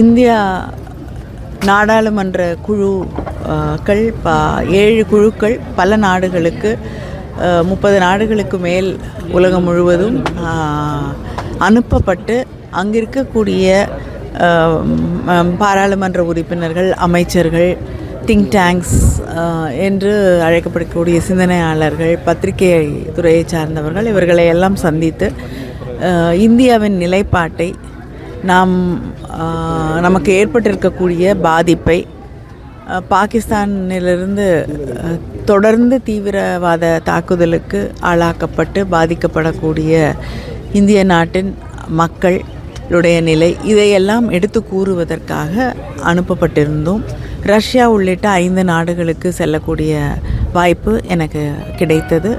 India நாடாளுமன்ற குழுக்கள் 7 குழுக்கள் பல நாடுகளுக்கு 30 நாடுகளுக்கு மேல் உலகம் முழுவதும் அனுப்பப்பட்டு அங்கிருக்கக்கூடிய பாராளுமன்ற உறுப்பினர்கள், அமைச்சர்கள், திங்க் டேங்க்ஸ் என்று அழைக்கப்படக்கூடிய சிந்தனையாளர்கள், பத்திரிகை துறையை சார்ந்தவர்கள் இவர்களை எல்லாம் சந்தித்து இந்தியாவின் நிலைப்பாட்டை, நமக்கு ஏற்பட்டிருக்கக்கூடிய பாதிப்பை, பாகிஸ்தானிலிருந்து தொடர்ந்து தீவிரவாத தாக்குதலுக்கு ஆளாக்கப்பட்டு பாதிக்கப்படக்கூடிய இந்திய நாட்டின் மக்களுடைய நிலை, இதையெல்லாம் எடுத்து கூறுவதற்காக அனுப்பப்பட்டிருந்தோம். ரஷ்யா உள்ளிட்ட 5 நாடுகளுக்கு செல்லக்கூடிய வாய்ப்பு எனக்கு கிடைத்தது.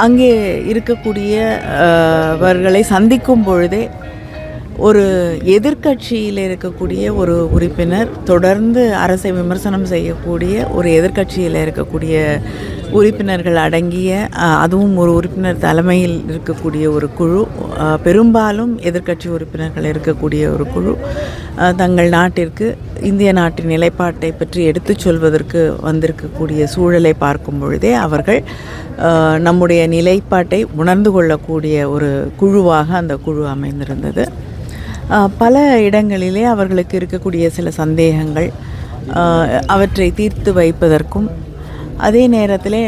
அங்கே இருக்கக்கூடியவர்களை சந்திக்கும் பொழுதே ஒரு எதிர்க்கட்சியில் இருக்கக்கூடிய ஒரு உறுப்பினர், தொடர்ந்து அரசை விமர்சனம் செய்யக்கூடிய ஒரு எதிர்க்கட்சியில் இருக்கக்கூடிய உறுப்பினர்கள் அடங்கிய, அதுவும் ஒரு உறுப்பினர் தலைமையில் இருக்கக்கூடிய ஒரு குழு, பெரும்பாலும் எதிர்க்கட்சி உறுப்பினர்கள் இருக்கக்கூடிய ஒரு குழு, தங்கள் நாட்டிற்கு இந்திய நாட்டின் நிலைப்பாட்டை பற்றி எடுத்துச் சொல்வதற்கு வந்திருக்கக்கூடிய சூழலை பார்க்கும் பொழுதே அவர்கள் நம்முடைய நிலைப்பாட்டை உணர்ந்து கொள்ளக்கூடிய ஒரு குழுவாக அந்த குழு அமைந்திருந்தது. பல இடங்களிலே அவர்களுக்கு இருக்கக்கூடிய சில சந்தேகங்கள், அவற்றை தீர்த்து வைப்பதற்கும், அதே நேரத்தில்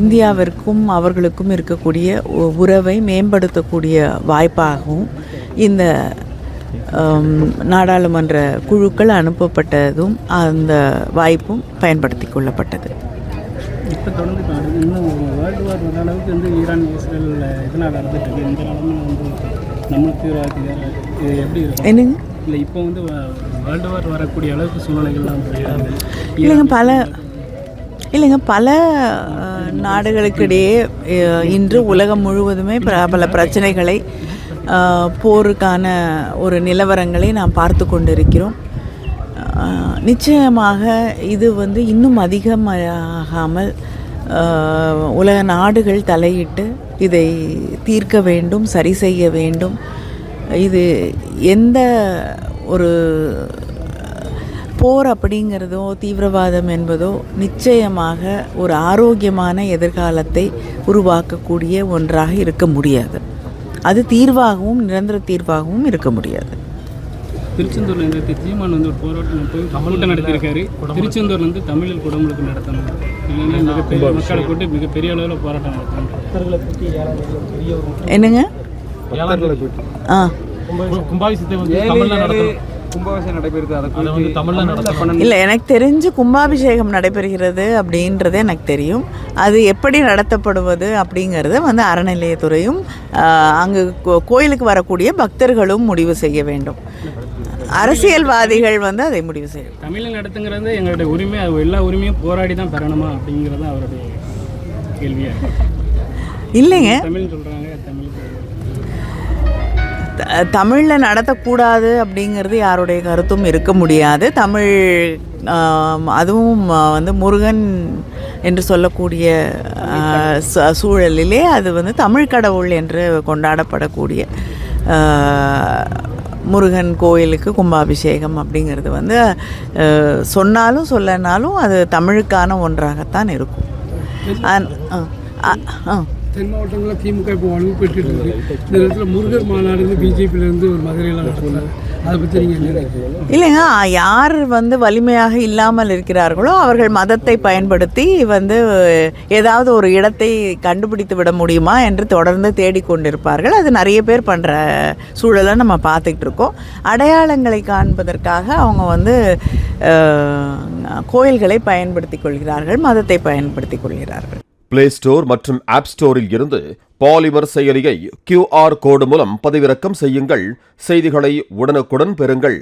இந்தியாவிற்கும் அவர்களுக்கும் இருக்கக்கூடிய உறவை மேம்படுத்தக்கூடிய வாய்ப்பாகவும் இந்த நாடாளுமன்ற குழுக்கள் அனுப்பப்பட்டதும் அந்த வாய்ப்பும் பயன்படுத்தி கொள்ளப்பட்டது. இப்போ தொடர்ந்து இன்னும் வேர்ல்டு வார் வர அளவுக்கு வந்து ஈரான் இஸ்ரேல் இதனால் நடந்துட்டு இந்த நிலமை நம்மளுக்கு இது எப்படி இருக்கும்? என்னங்க? இல்லை, இப்போ வந்து வேர்ல்டு வார் வரக்கூடிய அளவுக்கு சூழ்நிலைகள்லாம் இல்லைங்க, பல நாடுகளுக்கிடையே இன்று உலகம் முழுவதுமே பல பிரச்சனைகளை, போருக்கான ஒரு நிலவரங்களை நாம் பார்த்து கொண்டிருக்கிறோம். நிச்சயமாக இது வந்து இன்னும் அதிகமாகாமல் உலக நாடுகள் தலையிட்டு இதை தீர்க்க வேண்டும், சரி செய்ய வேண்டும். இது எந்த ஒரு போர் அப்படிங்கிறதோ தீவிரவாதம் என்பதோ நிச்சயமாக ஒரு ஆரோக்கியமான எதிர்காலத்தை உருவாக்கக்கூடிய ஒன்றாக இருக்க முடியாது. அது தீர்வாகவும் நிரந்தர தீர்வாகவும் இருக்க முடியாது. திருச்செந்தூரில் இந்த சீமான் வந்து ஒரு போராட்டம் நடத்தியிருக்காரு. திருச்செந்தூர்லேருந்து தமிழில் குடமுழுக்கு நடத்தணும், இல்லைன்னா மிகப்பெரிய மக்களை போட்டு மிகப்பெரிய அளவில் போராட்டம் நடத்தணும். என்னங்க? இல்லை, எனக்கு தெரிஞ்சு கும்பாபிஷேகம் நடைபெறுகிறது அப்படின்றது எனக்கு தெரியும். அது எப்படி நடத்தப்படுவது அப்படிங்கிறது வந்து அறநிலையத்துறையும் அங்கு கோயிலுக்கு வரக்கூடிய பக்தர்களும் முடிவு செய்ய வேண்டும். அரசியல்வாதிகள் வந்து அதை முடிவு செய்யும். தமிழில் நடத்துங்கிறது எங்களுடைய உரிமை, அது எல்லா உரிமையும் போராடி தான் பெறணுமா அப்படிங்கிறது அவருடைய கேள்வியாக. இல்லைங்க, தமிழ் சொல்கிறாங்க, தமிழில் நடத்தக்கூடாது அப்படிங்கிறது யாருடைய கருத்தும் இருக்க முடியாது. தமிழ், அதுவும் வந்து முருகன் என்று சொல்லக்கூடிய சூழலிலே அது வந்து தமிழ் கடவுள் என்று கொண்டாடப்படக்கூடிய முருகன் கோயிலுக்கு கும்பாபிஷேகம் அப்படிங்கிறது வந்து சொன்னாலும் சொல்லனாலும் அது தமிழுக்கான ஒன்றாகத்தான் இருக்கும். தென் மாவட்டங்களில் திமுக இப்போ வலுவு பெற்று இருக்கு. இந்த இடத்துல முருகர் மாநாடு பிஜேபியிலேருந்து ஒரு மதுரையில் நடத்துகிறாங்க. அதை பற்றி நீங்கள் என்ன? இல்லைங்க, யார் வந்து வலிமையாக இல்லாமல் இருக்கிறார்களோ அவர்கள் மதத்தை பயன்படுத்தி வந்து ஏதாவது ஒரு இடத்தை கண்டுபிடித்து விட முடியுமா என்று தொடர்ந்து தேடிக்கொண்டிருப்பார்கள். அது நிறைய பேர் பண்ணுற சூழலை நம்ம பார்த்துக்கிட்டு இருக்கோம். அடையாளங்களை காண்பதற்காக அவங்க வந்து கோயில்களை பயன்படுத்தி கொள்கிறார்கள், மதத்தை பயன்படுத்தி கொள்கிறார்கள். பிளே ஸ்டோர் மற்றும் ஆப் ஸ்டோரில் இருந்து பாலிமர் செயலியை QR கோடு மூலம் பதிவிறக்கம் செய்யுங்கள். செய்திகளை உடனுக்குடன் பெறுங்கள்.